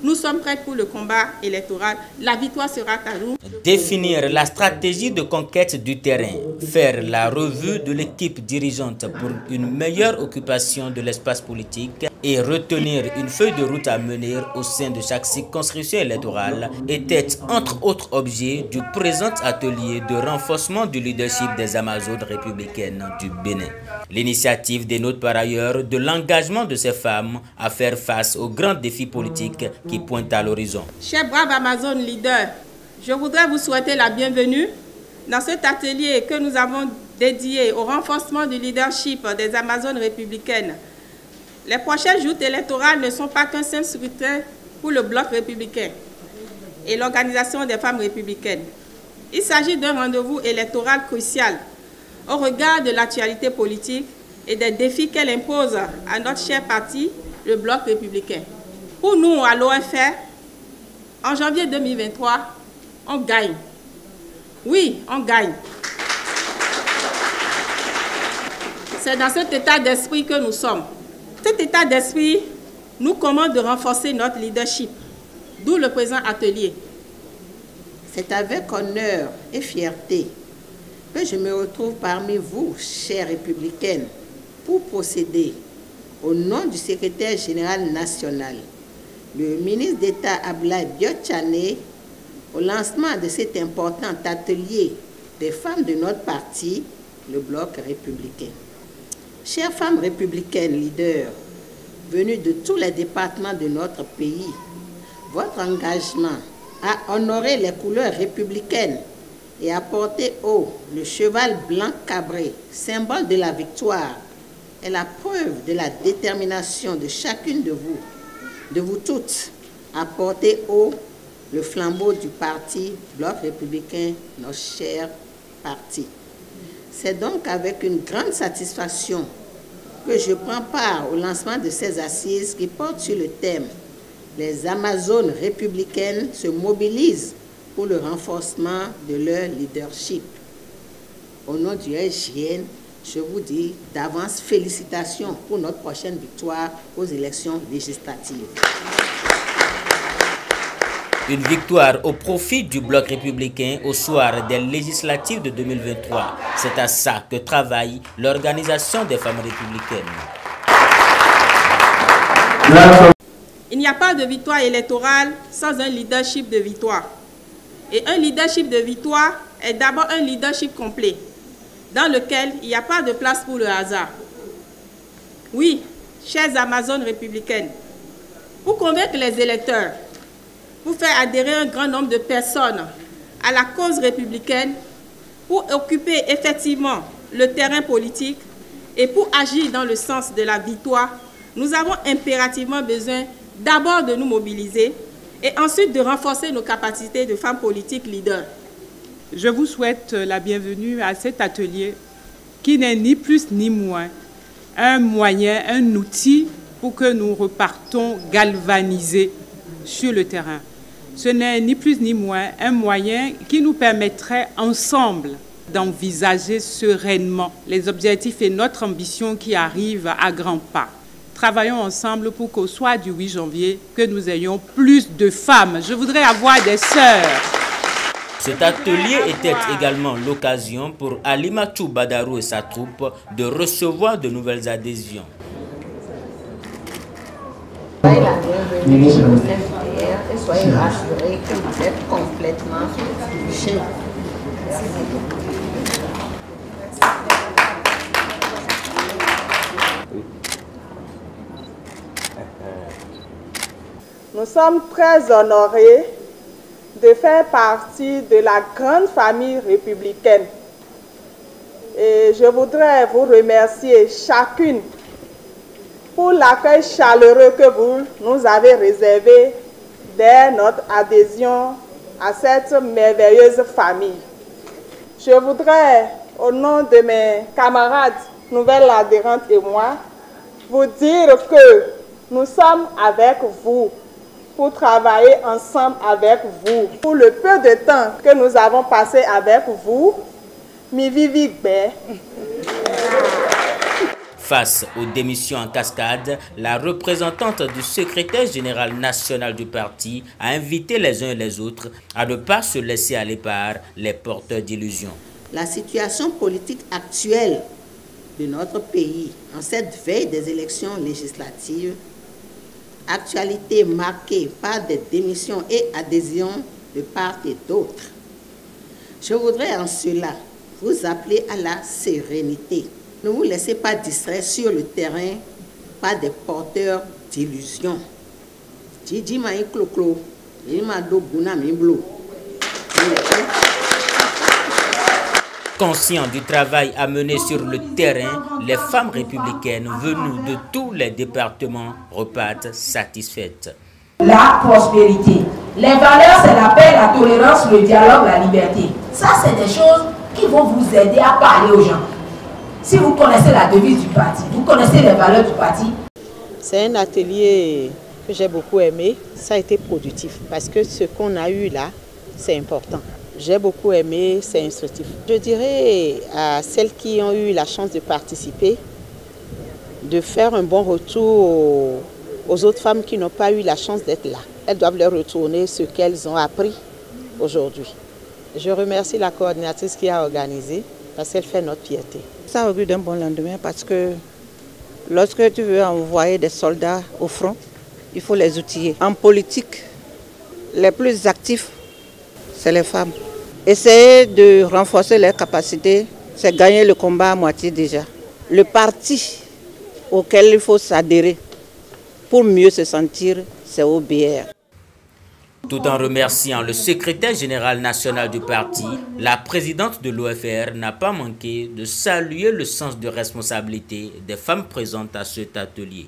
Nous sommes prêts pour le combat électoral. La victoire sera à nous. Définir la stratégie de conquête du terrain, faire la revue de l'équipe dirigeante pour une meilleure occupation de l'espace politique et retenir une feuille de route à mener au sein de chaque circonscription électorale étaient entre autres objets du présent atelier de renforcement du leadership des Amazones républicaines du Bénin. L'initiative dénote par ailleurs de l'engagement de ces femmes à faire face aux grands défis politiques qui pointent à l'horizon. Chers braves Amazones leaders, je voudrais vous souhaiter la bienvenue dans cet atelier que nous avons dédié au renforcement du leadership des Amazones républicaines. Les prochaines joutes électorales ne sont pas qu'un simple scrutin pour le bloc républicain et l'organisation des femmes républicaines. Il s'agit d'un rendez-vous électoral crucial au regard de l'actualité politique et des défis qu'elle impose à notre cher parti, le bloc républicain. Pour nous, à l'OFR, en janvier 2023, on gagne. Oui, on gagne. C'est dans cet état d'esprit que nous sommes. Cet état d'esprit nous commande de renforcer notre leadership, d'où le présent atelier. C'est avec honneur et fierté que je me retrouve parmi vous, chères républicaines, pour procéder, au nom du secrétaire général national, le ministre d'État Abdoulaye Biotchane, au lancement de cet important atelier des femmes de notre parti, le bloc républicain. Chères femmes républicaines leaders, venues de tous les départements de notre pays, votre engagement à honorer les couleurs républicaines et à porter haut le cheval blanc cabré, symbole de la victoire, est la preuve de la détermination de chacune de vous toutes, à porter haut le flambeau du parti Bloc républicain, notre cher parti. C'est donc avec une grande satisfaction que je prends part au lancement de ces assises qui portent sur le thème « Les Amazones républicaines se mobilisent pour le renforcement de leur leadership ». Au nom du SJN, je vous dis d'avance félicitations pour notre prochaine victoire aux élections législatives. Une victoire au profit du bloc républicain au soir des législatives de 2023. C'est à ça que travaille l'Organisation des femmes républicaines. Il n'y a pas de victoire électorale sans un leadership de victoire. Et un leadership de victoire est d'abord un leadership complet, dans lequel il n'y a pas de place pour le hasard. Oui, chères Amazones républicaines, pour convaincre les électeurs, pour faire adhérer un grand nombre de personnes à la cause républicaine, pour occuper effectivement le terrain politique et pour agir dans le sens de la victoire, nous avons impérativement besoin d'abord de nous mobiliser et ensuite de renforcer nos capacités de femmes politiques leaders. Je vous souhaite la bienvenue à cet atelier qui n'est ni plus ni moins un moyen, un outil pour que nous repartons galvanisés sur le terrain. Ce n'est ni plus ni moins un moyen qui nous permettrait ensemble d'envisager sereinement les objectifs et notre ambition qui arrivent à grands pas. Travaillons ensemble pour qu'au soir du 8 janvier, que nous ayons plus de femmes. Je voudrais avoir des sœurs. Cet atelier était également l'occasion pour Alimatou Badarou et sa troupe de recevoir de nouvelles adhésions. Soyez la bienvenue sur nos FDR et soyez rassurés que vous êtes complètement chez vous. Nous sommes très honorés de faire partie de la grande famille républicaine. Et je voudrais vous remercier chacune pour l'accueil chaleureux que vous nous avez réservé dès notre adhésion à cette merveilleuse famille. Je voudrais, au nom de mes camarades nouvelles adhérentes et moi, vous dire que nous sommes avec vous pour travailler ensemble avec vous. Pour le peu de temps que nous avons passé avec vous, mi vivi bé. Face aux démissions en cascade, la représentante du secrétaire général national du parti a invité les uns et les autres à ne pas se laisser aller par les porteurs d'illusions. La situation politique actuelle de notre pays en cette veille des élections législatives, actualité marquée par des démissions et adhésions de part et d'autre. Je voudrais en cela vous appeler à la sérénité. Ne vous laissez pas distraire sur le terrain par des porteurs d'illusions. Conscients du travail à mener sur le terrain, les femmes républicaines venues de tous les départements repartent satisfaites. La prospérité. Les valeurs, c'est la paix, la tolérance, le dialogue, la liberté. Ça, c'est des choses qui vont vous aider à parler aux gens. Si vous connaissez la devise du parti, vous connaissez les valeurs du parti. C'est un atelier que j'ai beaucoup aimé. Ça a été productif parce que ce qu'on a eu là, c'est important. J'ai beaucoup aimé, c'est instructif. Je dirais à celles qui ont eu la chance de participer, de faire un bon retour aux autres femmes qui n'ont pas eu la chance d'être là. Elles doivent leur retourner ce qu'elles ont appris aujourd'hui. Je remercie la coordinatrice qui a organisé parce qu'elle fait notre fierté. Ça augure d'un bon lendemain parce que lorsque tu veux envoyer des soldats au front, il faut les outiller. En politique, les plus actifs, c'est les femmes. Essayer de renforcer leurs capacités, c'est gagner le combat à moitié déjà. Le parti auquel il faut s'adhérer pour mieux se sentir, c'est OBR. Tout en remerciant le secrétaire général national du parti, la présidente de l'OFR n'a pas manqué de saluer le sens de responsabilité des femmes présentes à cet atelier.